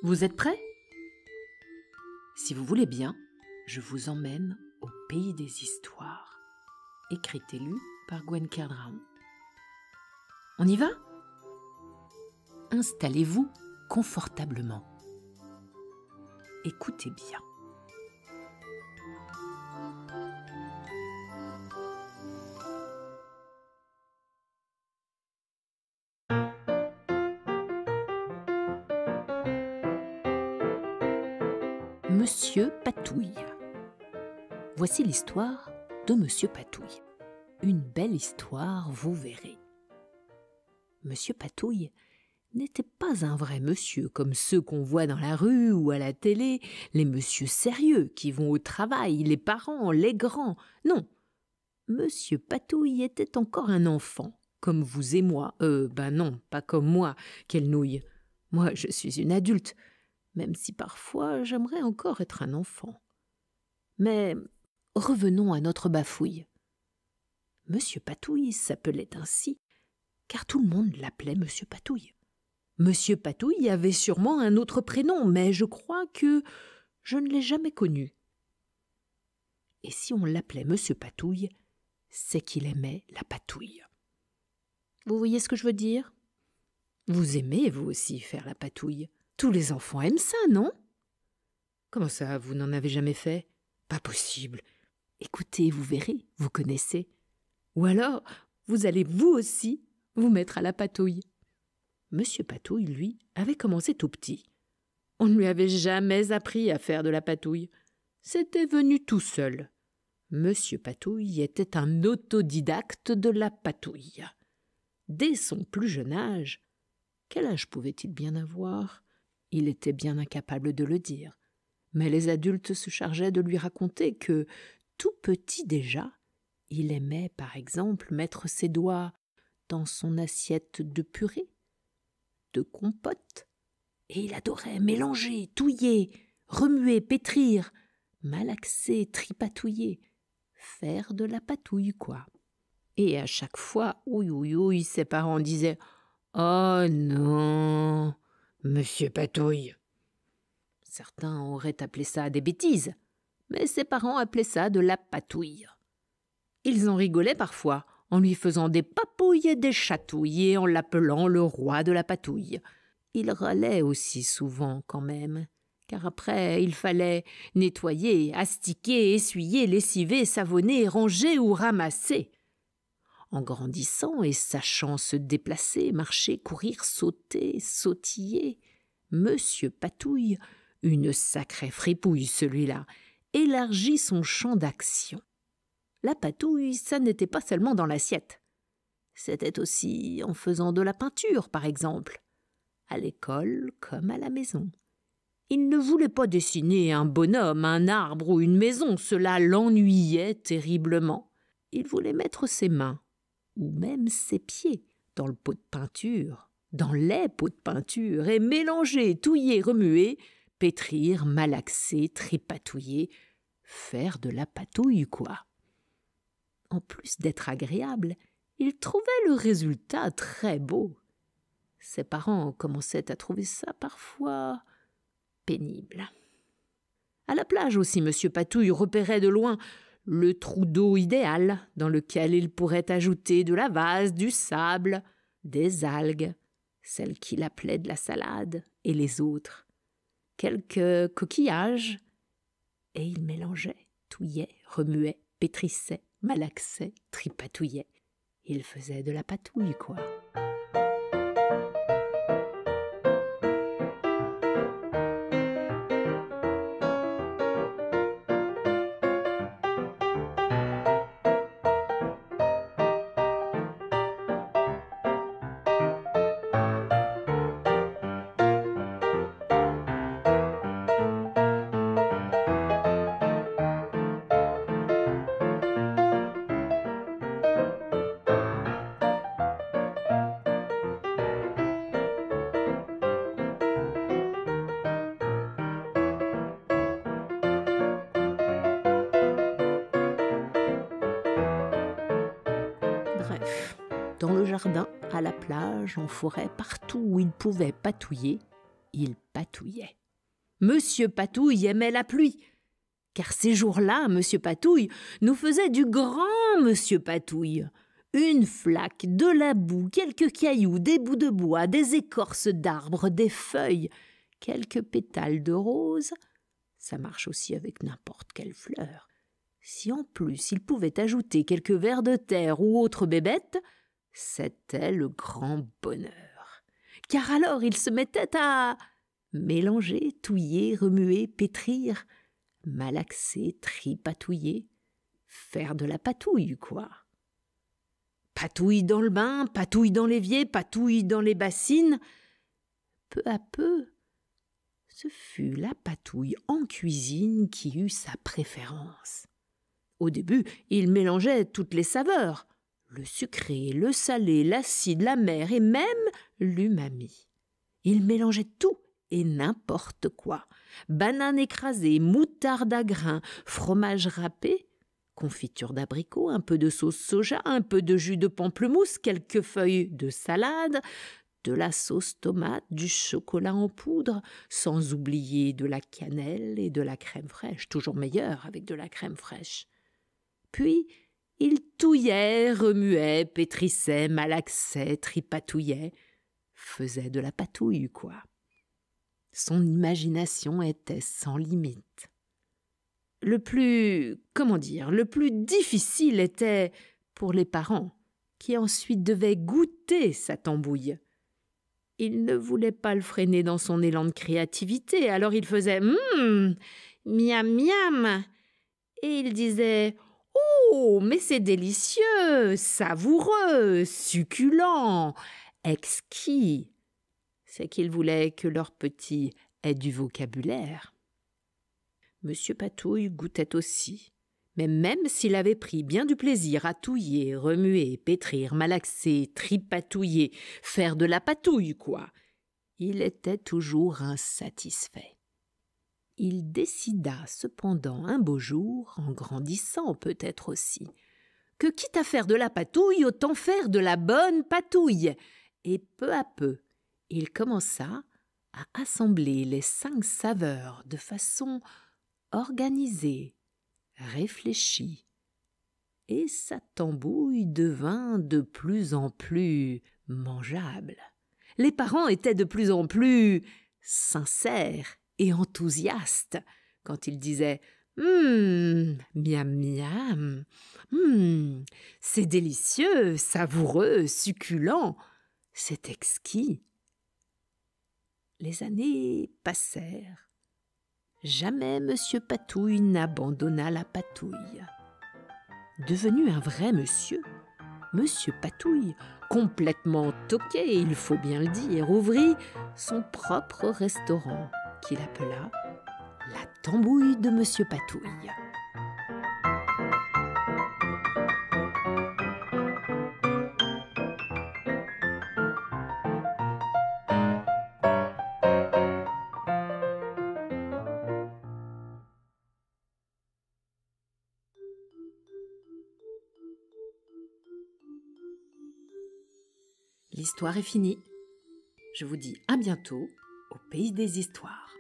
Vous êtes prêts? Si vous voulez bien, je vous emmène au pays des histoires. Écrite et lue par Gwen Kerdraon. On y va? Installez-vous confortablement. Écoutez bien. Monsieur Patouille. Voici l'histoire de Monsieur Patouille. Une belle histoire, vous verrez. Monsieur Patouille n'était pas un vrai monsieur comme ceux qu'on voit dans la rue ou à la télé, les messieurs sérieux qui vont au travail, les parents, les grands. Non, Monsieur Patouille était encore un enfant, comme vous et moi. Non, pas comme moi, quelle nouille. Moi, je suis une adulte, même si parfois j'aimerais encore être un enfant. Mais revenons à notre bafouille. Monsieur Patouille s'appelait ainsi, car tout le monde l'appelait Monsieur Patouille. Monsieur Patouille avait sûrement un autre prénom, mais je crois que je ne l'ai jamais connu. Et si on l'appelait Monsieur Patouille, c'est qu'il aimait la patouille. Vous voyez ce que je veux dire? Vous aimez, vous aussi, faire la patouille. Tous les enfants aiment ça, non? Comment ça, vous n'en avez jamais fait? Pas possible. Écoutez, vous verrez, vous connaissez. Ou alors, vous allez vous aussi vous mettre à la patouille. Monsieur Patouille, lui, avait commencé tout petit. On ne lui avait jamais appris à faire de la patouille. C'était venu tout seul. Monsieur Patouille était un autodidacte de la patouille. Dès son plus jeune âge, quel âge pouvait-il bien avoir? Il était bien incapable de le dire. Mais les adultes se chargeaient de lui raconter que, tout petit déjà, il aimait, par exemple, mettre ses doigts dans son assiette de purée, de compote, et il adorait mélanger, touiller, remuer, pétrir, malaxer, tripatouiller, faire de la patouille, quoi. Et à chaque fois, ouï, ses parents disaient « Oh non, Monsieur Patouille !» Certains auraient appelé ça des bêtises, mais ses parents appelaient ça de la patouille. Ils en rigolaient parfois, en lui faisant des papouilles et des chatouilles et en l'appelant le roi de la patouille. Il râlait aussi souvent quand même, car après il fallait nettoyer, astiquer, essuyer, lessiver, savonner, ranger ou ramasser. En grandissant et sachant se déplacer, marcher, courir, sauter, sautiller, Monsieur Patouille, une sacrée fripouille celui-là, élargit son champ d'action. La patouille, ça n'était pas seulement dans l'assiette. C'était aussi en faisant de la peinture, par exemple, à l'école comme à la maison. Il ne voulait pas dessiner un bonhomme, un arbre ou une maison, cela l'ennuyait terriblement. Il voulait mettre ses mains, ou même ses pieds, dans le pot de peinture, dans les pots de peinture, et mélanger, touiller, remuer, pétrir, malaxer, tripatouiller, faire de la patouille, quoi. En plus d'être agréable, il trouvait le résultat très beau. Ses parents commençaient à trouver ça parfois pénible. À la plage aussi, Monsieur Patouille repérait de loin le trou d'eau idéal dans lequel il pourrait ajouter de la vase, du sable, des algues, celles qu'il appelait de la salade, et les autres, quelques coquillages, et il mélangeait, touillait, remuait, pétrissait, malaxait, tripatouillait. Il faisait de la patouille, quoi. Dans le jardin, à la plage, en forêt, partout où il pouvait patouiller, il patouillait. Monsieur Patouille aimait la pluie, car ces jours-là, Monsieur Patouille nous faisait du grand Monsieur Patouille. Une flaque, de la boue, quelques cailloux, des bouts de bois, des écorces d'arbres, des feuilles, quelques pétales de rose. Ça marche aussi avec n'importe quelle fleur. Si en plus il pouvait ajouter quelques vers de terre ou autres bébêtes, c'était le grand bonheur. Car alors il se mettait à mélanger, touiller, remuer, pétrir, malaxer, tripatouiller, faire de la patouille, quoi. Patouille dans le bain, patouille dans l'évier, patouille dans les bassines. Peu à peu, ce fut la patouille en cuisine qui eut sa préférence. Au début, il mélangeait toutes les saveurs, le sucré, le salé, l'acide, l'amer et même l'umami. Il mélangeait tout et n'importe quoi. Banane écrasée, moutarde à grains, fromage râpé, confiture d'abricot, un peu de sauce soja, un peu de jus de pamplemousse, quelques feuilles de salade, de la sauce tomate, du chocolat en poudre, sans oublier de la cannelle et de la crème fraîche, toujours meilleure avec de la crème fraîche. Puis, il touillait, remuait, pétrissait, malaxait, tripatouillait, faisait de la patouille, quoi. Son imagination était sans limite. Le plus difficile était pour les parents, qui ensuite devaient goûter sa tambouille. Il ne voulait pas le freiner dans son élan de créativité, alors il faisait « miam miam » et il disait « oh, mais c'est délicieux, savoureux, succulent, exquis ». C'est qu'il voulait que leur petit ait du vocabulaire. Monsieur Patouille goûtait aussi, mais même s'il avait pris bien du plaisir à touiller, remuer, pétrir, malaxer, tripatouiller, faire de la patouille, quoi, il était toujours insatisfait. Il décida cependant un beau jour, en grandissant peut-être aussi, que quitte à faire de la patouille, autant faire de la bonne patouille. Et peu à peu, il commença à assembler les 5 saveurs de façon organisée, réfléchie, et sa tambouille devint de plus en plus mangeable. Les parents étaient de plus en plus sincères et enthousiastes quand ils disaient « miam miam, c'est délicieux, savoureux, succulent, c'est exquis ». Les années passèrent. Jamais Monsieur Patouille n'abandonna la patouille. Devenu un vrai monsieur, Monsieur Patouille, complètement toqué, il faut bien le dire, ouvrit son propre restaurant qu'il appela la tambouille de Monsieur Patouille. L'histoire est finie. Je vous dis à bientôt au Pays des Histoires.